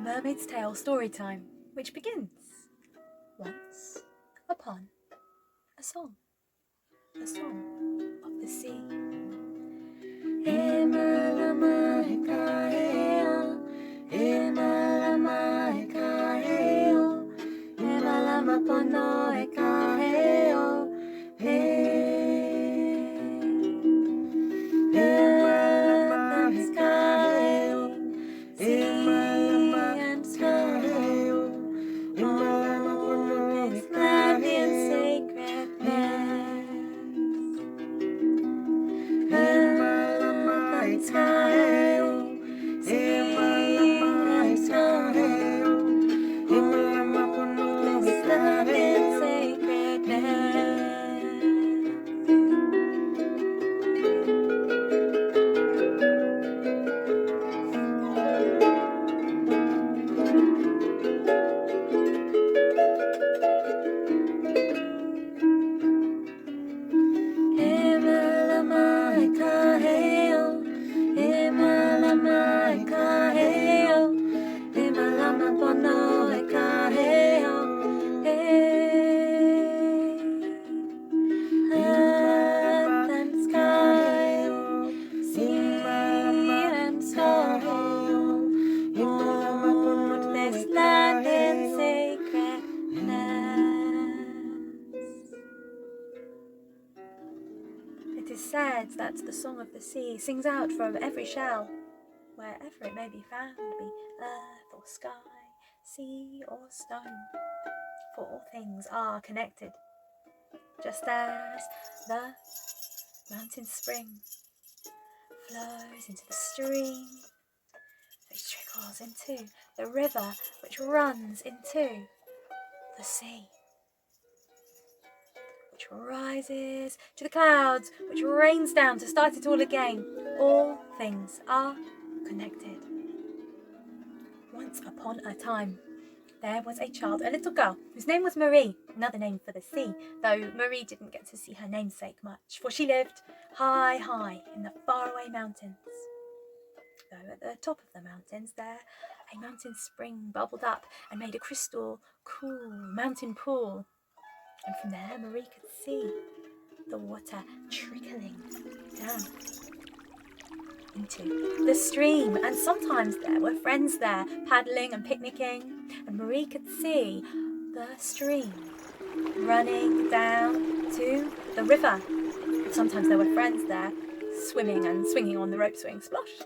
Mermaid's Tale Storytime, which begins once upon a song of the sea. Malama, Malama, Malama, pono, It is said that the song of the sea sings out from every shell, wherever it may be found, be earth or sky, sea or stone, for all things are connected, just as the mountain spring flows into the stream, which trickles into the river, which runs into the sea, which rises to the clouds, which rains down to start it all again. All things are connected. Once upon a time, there was a child, a little girl, whose name was Marie, another name for the sea, though Marie didn't get to see her namesake much, for she lived high, high in the faraway mountains. Though at the top of the mountains there, a mountain spring bubbled up and made a crystal cool mountain pool. And from there Marie could see the water trickling down into the stream. And sometimes there were friends there paddling and picnicking, and Marie could see the stream running down to the river. And sometimes there were friends there swimming and swinging on the rope swing, splosh.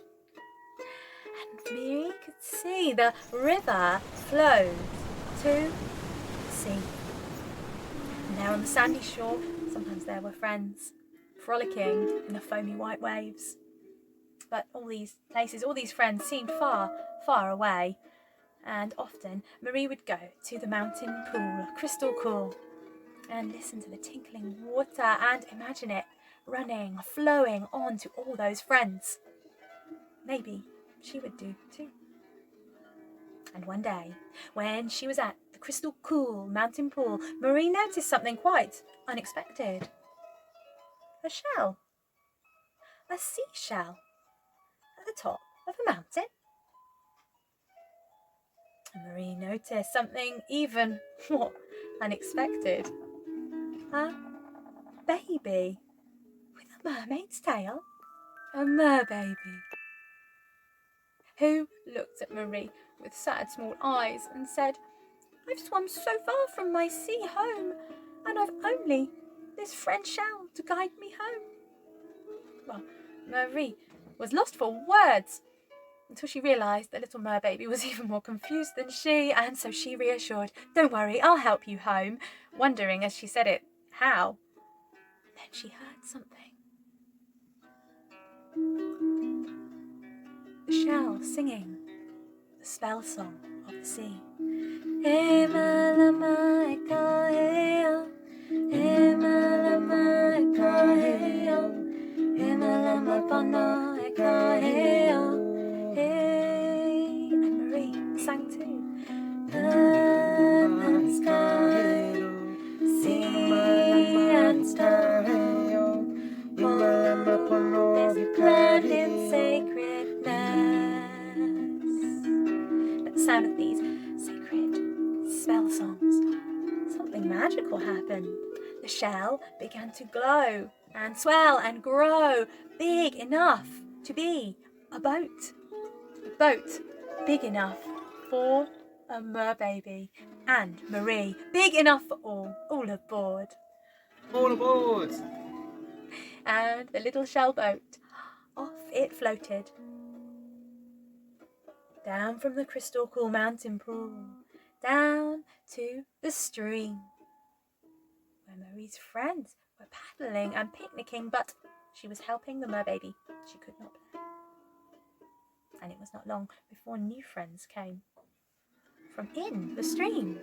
And Marie could see the river flow to the sea. And there on the sandy shore, sometimes there were friends frolicking in the foamy white waves. But all these places, all these friends seemed far, far away. And often Marie would go to the mountain pool, crystal cool, and listen to the tinkling water and imagine it running, flowing on to all those friends. Maybe she would do too. And one day, when she was at the crystal cool mountain pool, Marie noticed something quite unexpected. A shell. A seashell at the top of a mountain. And Marie noticed something even more unexpected. A baby with a mermaid's tail. A merbaby, who looked at Marie with sad small eyes and said, "I've swum so far from my sea home, and I've only this French shell to guide me home." Well, Marie was lost for words until she realised the little merbaby was even more confused than she, and so she reassured, "Don't worry, I'll help you home," wondering as she said it, how. Then she heard something. The shell singing the spell song of the sea. Malama, Malama, Malama, pono, and Marie sang too. Earth and sky, sea and star, what happened. The shell began to glow and swell and grow, big enough to be a boat. A boat big enough for a Merbaby and Marie, big enough for all aboard. All aboard! And the little shell boat, off it floated, down from the crystal cool mountain pool, down to the stream, where Marie's friends were paddling and picnicking, but she was helping the Merbaby. She could not play. And it was not long before new friends came from in the stream.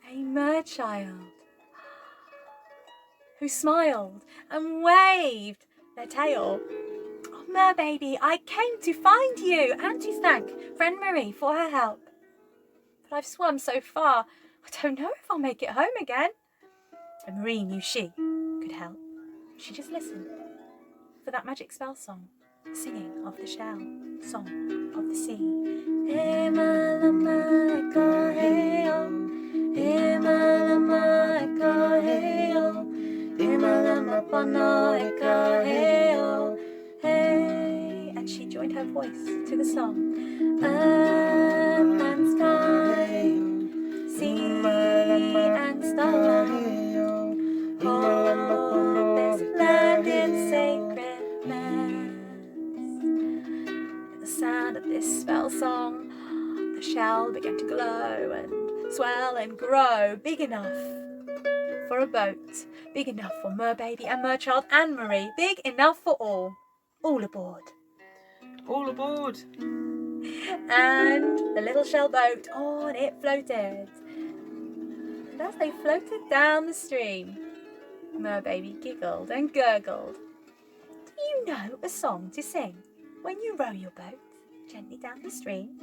A merchild who smiled and waved their tail. Oh, Merbaby, I came to find you and to thank friend Marie for her help. But I've swum so far, I don't know if I'll make it home again. And Marie knew she could help. She just listened for that magic spell song, singing of the shell, song of the sea. Hey, Malama, eka, hey, oh. Hey, Malama, eka, hey, oh. Hey, Malama, pono, eka, hey, oh. Hey. And she joined her voice to the song. Earth and sky, sea and starlight, hold this land in sacredness. At the sound of this spell song, the shell began to glow and swell and grow, big enough for a boat, big enough for Merbaby and Merchild and Marie, big enough for all aboard. All aboard! And the little shell boat, on it floated. And as they floated down the stream, Merbaby giggled and gurgled. Do you know a song to sing when you row your boat gently down the stream?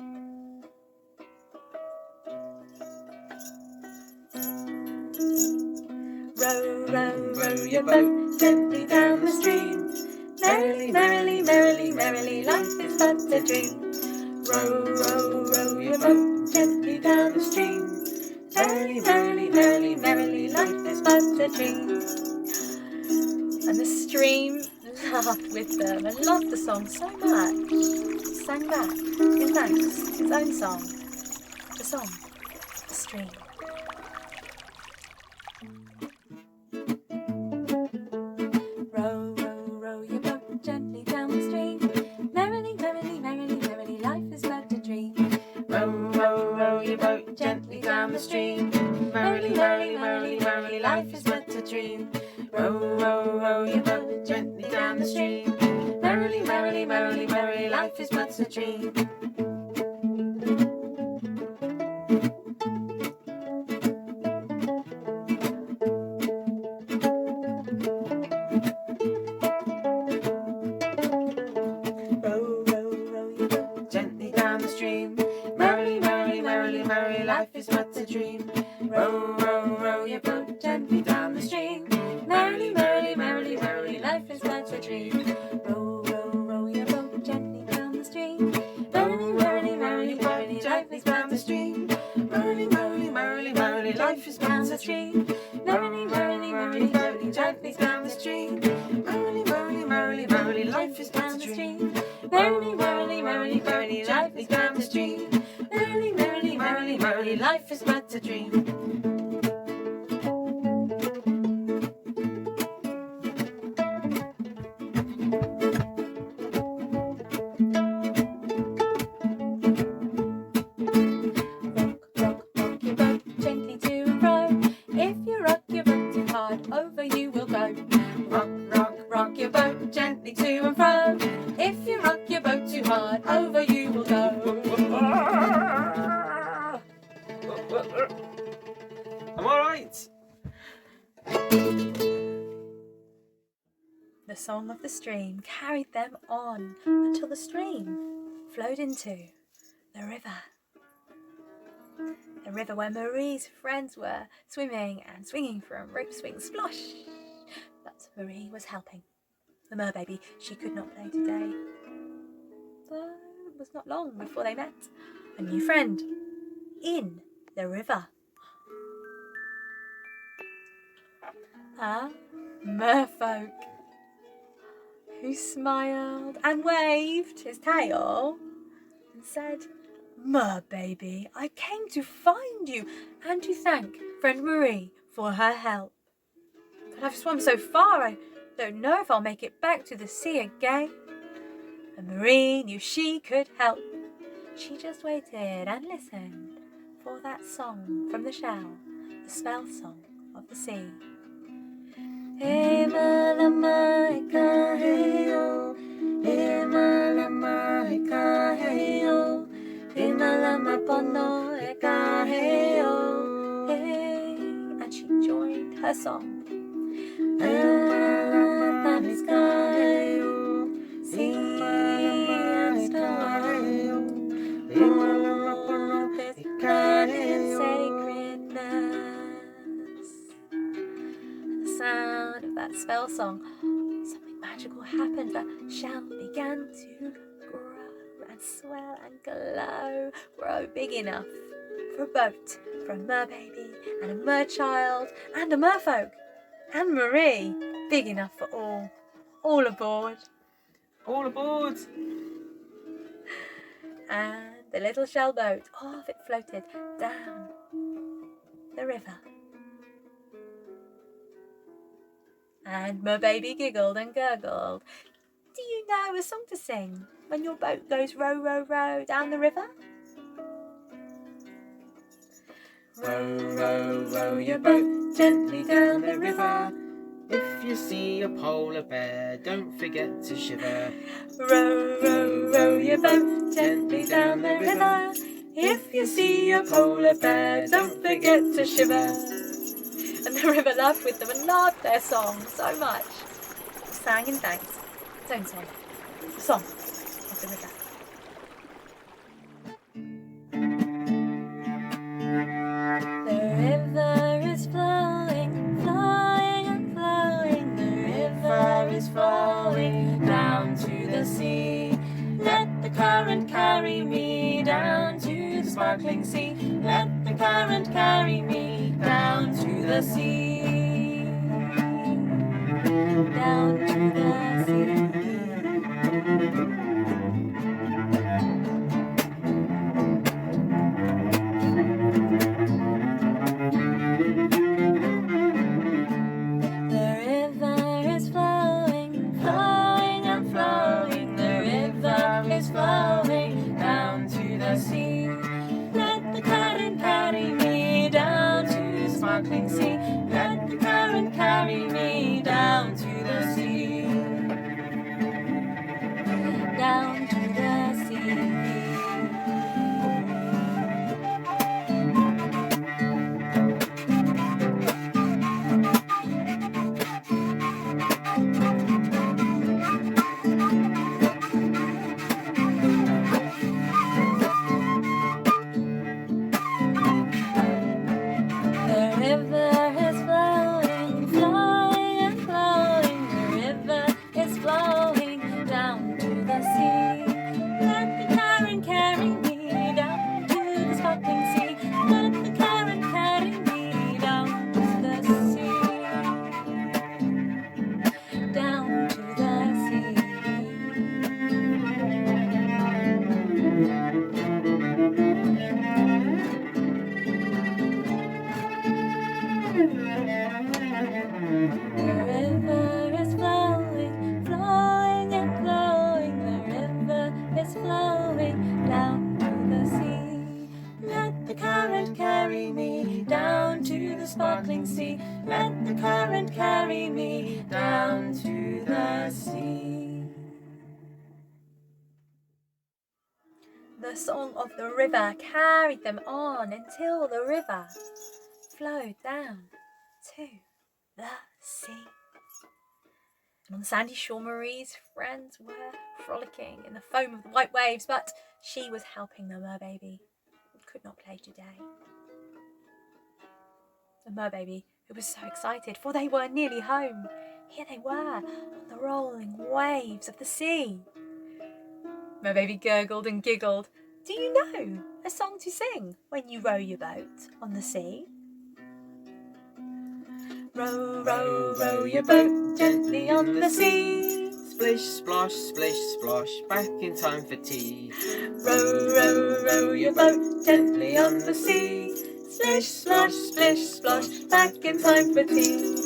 Row, row, row your boat gently down the stream. Merrily, merrily, merrily, merrily, life is but a dream. Row, row, row your boat gently down the stream. Merrily, merrily, merrily, merrily, life is but a dream. And the stream laughed with them and loved the song so much. It sang back in thanks its own song, the song of the stream. Row, row, row your boat gently down the stream. Merrily, merrily, merrily, merrily, life is but a dream. Row, row, row your boat gently down the stream. Merrily, merrily, merrily, merrily, life is but a dream. Row, row, row your boat gently down the stream. Merrily, merrily, merrily, merrily, life is but a dream. Row, row, row your boat gently down the stream. Merrily, merrily, merrily, merrily, life is but a dream. Row, row, row your boat gently down the stream. Merrily, merrily, merrily, merrily, life is but a dream. Row, row, row your boat gently down the stream. Merrily, merrily, merrily, merrily, life is but a stream. Merrily, merrily, merrily, merrily, life is but a dream. Merrily, merrily, merrily, merrily, life is down the stream. Merrily, merrily, merrily, merrily, life is down the stream. Merrily, merrily, merrily, merrily, life is down the stream. Merrily, merrily, merrily, merrily, life is but a dream. Rock, rock your boat gently to and fro. If you rock your boat too hard, over you will go. Rock, rock, rock your boat gently to and fro. If you rock your boat too hard, over you will go. I'm alright! The song of the stream carried them on until the stream flowed into the river. The river where Marie's friends were swimming and swinging from rope swing splosh. But Marie was helping the Merbaby. She could not play today. But it was not long before they met a new friend. in the river. A merfolk who smiled and waved his tail and said, "Merbaby, I came to find you and to thank friend Marie for her help. But I've swum so far I don't know if I'll make it back to the sea again." And Marie knew she could help. She just waited and listened for that song from the shell, the spell song of the sea. Hey Malama, hey yo, hey Malama, hey yo, hey Malama pono, hey yo, hey. And she joined her song. Sound of that spell song, something magical happened. The shell began to grow and swell and grow big enough for a boat, for a merbaby and a merchild and a merfolk, and Marie, big enough for all aboard. All aboard! And the little shell boat, off it floated down the river. And Merbaby giggled and gurgled. Do you know a song to sing when your boat goes row, row, row down the river? Row, row, row your boat gently down the river. If you see a polar bear, don't forget to shiver. Row, row, row your boat gently down the river. If you see a polar bear, don't forget to shiver. And the river laughed with them and loved their song so much. Sang in thanks, its own song, the song of the river. The river is flowing, flowing and flowing. The river is flowing down to the sea. Let the current carry me down to the sparkling sea. Let the current carry me down to the sea. Down to the sea. Flowing down to the sea. Let the current carry me down to the sparkling sea. Let the current carry me down to the sea. Down to the sea. Sparkling sea, let the current carry me down to the sea. The song of the river carried them on until the river flowed down to the sea. And on the sandy shore, Marie's friends were frolicking in the foam of the white waves, but she was helping the merbaby, who could not play today. The merbaby, who was so excited, for they were nearly home. Here they were, on the rolling waves of the sea. Merbaby gurgled and giggled. Do you know a song to sing when you row your boat on the sea? Row, row, row your boat gently on the sea. Splish, splosh, splish, splosh, back in time for tea. Row, row, row your boat gently on the sea. Splish, splosh, splish, splosh, back in time for tea.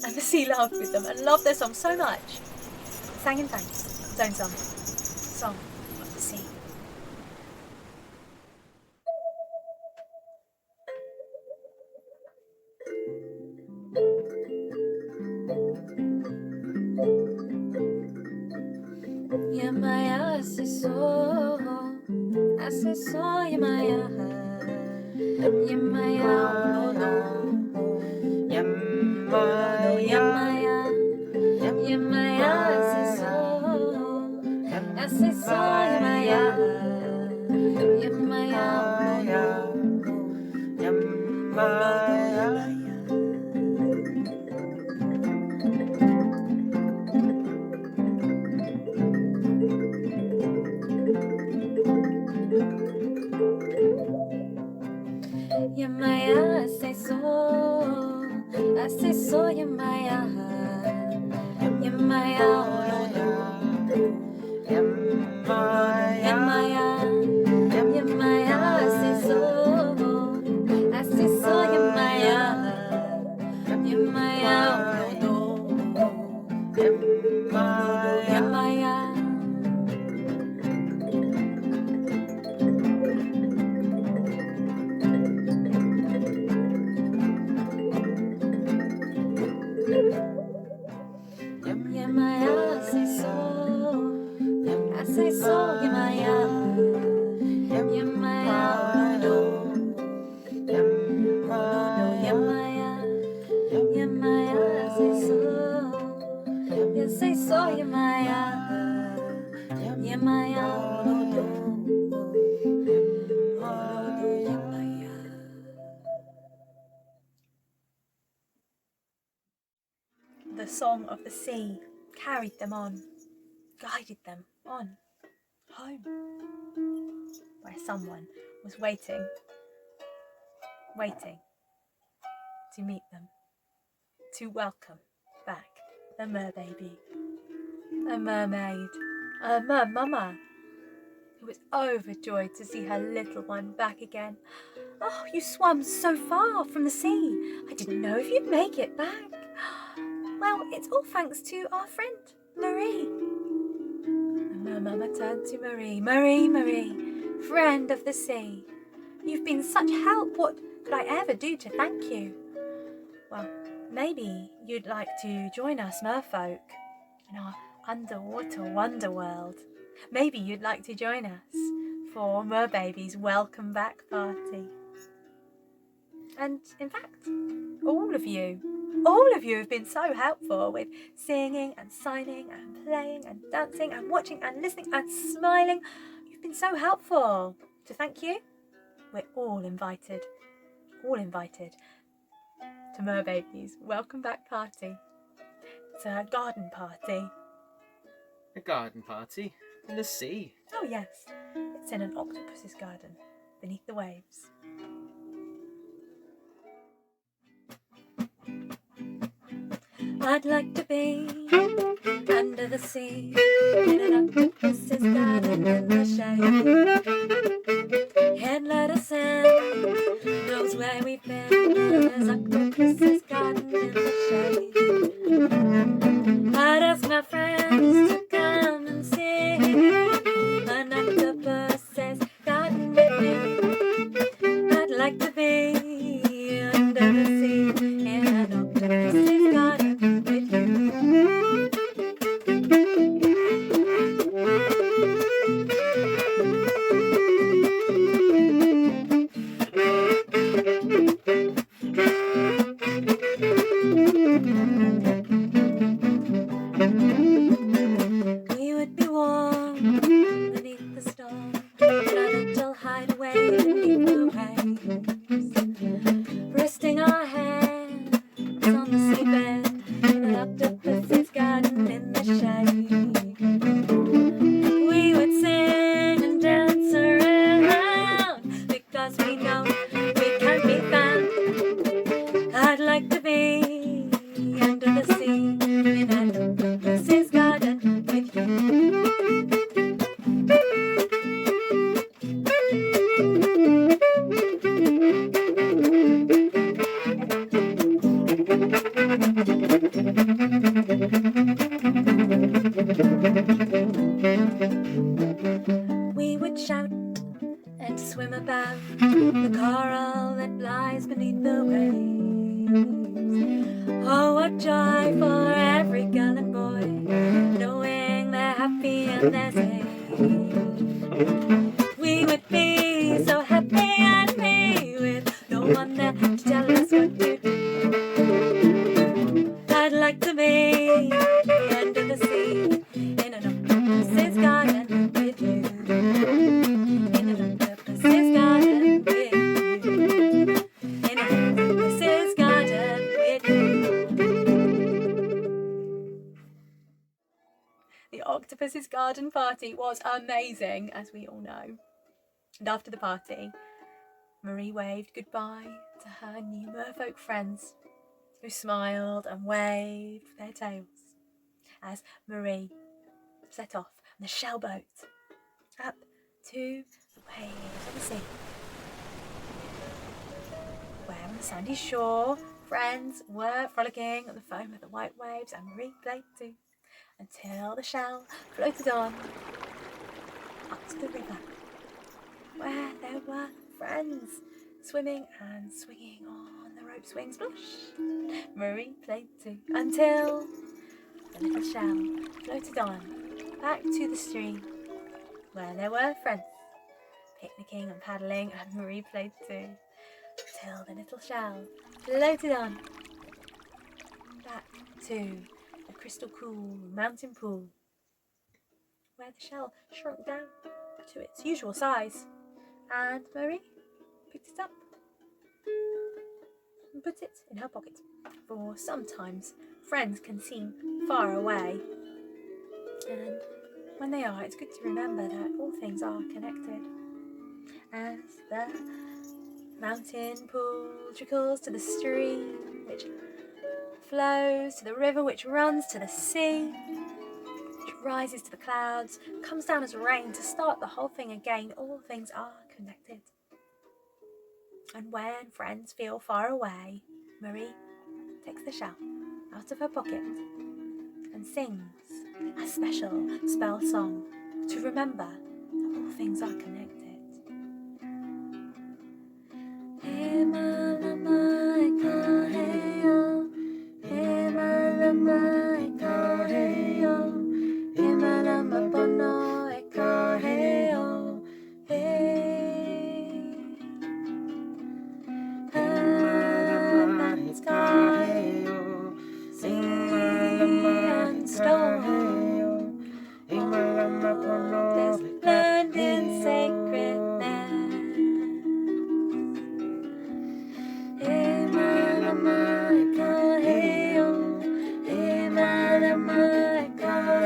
And the sea laughed with them and loved their song so much. It sang in thanks, its own song. Song of the Sea. Yemaya aseso Yemaya Yemaya Yemaya aseso Yemaya Yemaya aseso Yemaya Yemaya Yemaya aseso Yemaya Yemaya Yemaya. Yemaya aseso Yemaya Yemaya Yemaya Yemaya aseso Yemaya Yemaya The song of the sea carried them on, guided them on, home, where someone was waiting to meet them, to welcome back the Merbaby, a mermaid, a mermama, who was overjoyed to see her little one back again. Oh, you swam so far from the sea. I didn't know if you'd make it back. Well, it's all thanks to our friend, Marie. The mermama turned to Marie. Marie, friend of the sea. You've been such help. What could I ever do to thank you? Well, maybe you'd like to join us merfolk in our underwater wonder world. Maybe you'd like to join us for Merbaby's welcome back party. And in fact, all of you have been so helpful with singing and signing and playing and dancing and watching and listening and smiling. You've been so helpful. To thank you, we're all invited to Merbaby's welcome back party. It's a garden party. A garden party in the sea. Oh yes, it's in an octopus's garden beneath the waves. I'd like to be under the sea in an octopus's garden in the shade. Headlight of sand knows where we've been. There's octopus's garden in the shade. I'd ask my friends to come and see an octopus's garden with me. I'd like to be under the sea in an octopus's garden with you. We would be warm beneath the storm, in our little hideaway beneath the waves, resting our hands on the seabed in an octopus's garden in the shade. We would sing and dance I'd like to be under the sea in an octopus's garden with you. We would shout and swim about the coral that lies beneath the waves. Oh, what joy for every girl and boy, knowing they're happy and they're safe. We would be so happy and free with no one there to tell us what to do. I'd like to be under the sea in an octopus's garden with you. In an octopus's garden with you. In an octopus's garden with you. The octopus's garden party was amazing, as we all know. And after the party, Marie waved goodbye to her new merfolk friends, who smiled and waved their tails as Marie set off on the shell boat up to the waves of the sea, where on the sandy shore friends were frolicking on the foam of the white waves, and Marie played too, until the shell floated on up to the river, where there were friends swimming and swinging on the rope swing. Splash! Marie played too, until the little shell floated on back to the stream, where there were friends picnicking and paddling, and Marie played too, till the little shell floated on back to the crystal cool mountain pool, where the shell shrunk down to its usual size, and Marie picked it up and put it in her pocket. For sometimes friends can seem far away, and when they are, it's good to remember that all things are connected. As the mountain pool trickles to the stream, which flows to the river, which runs to the sea, which rises to the clouds, comes down as rain to start the whole thing again, all things are connected. And when friends feel far away, Marie takes the shell out of her pocket and sings a special spell song to remember that all things are connected. Hey Malama, hey yo. Hey Malama, hey yo. Hey Malama, pono, hey yo. Hey. Heaven's sky, sea and storm, all is learned in sacredness. Hey Malama, hey yo. Hey Malama,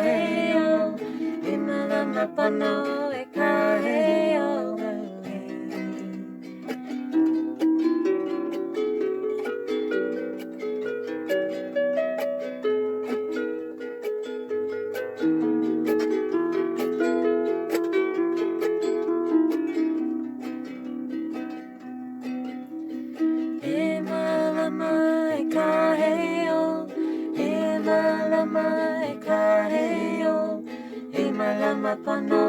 hey yo. Hey Malama, pono, hey yo. Hey Malama, hey yo. Hey Malama, hey yo. Hey Malama, pono,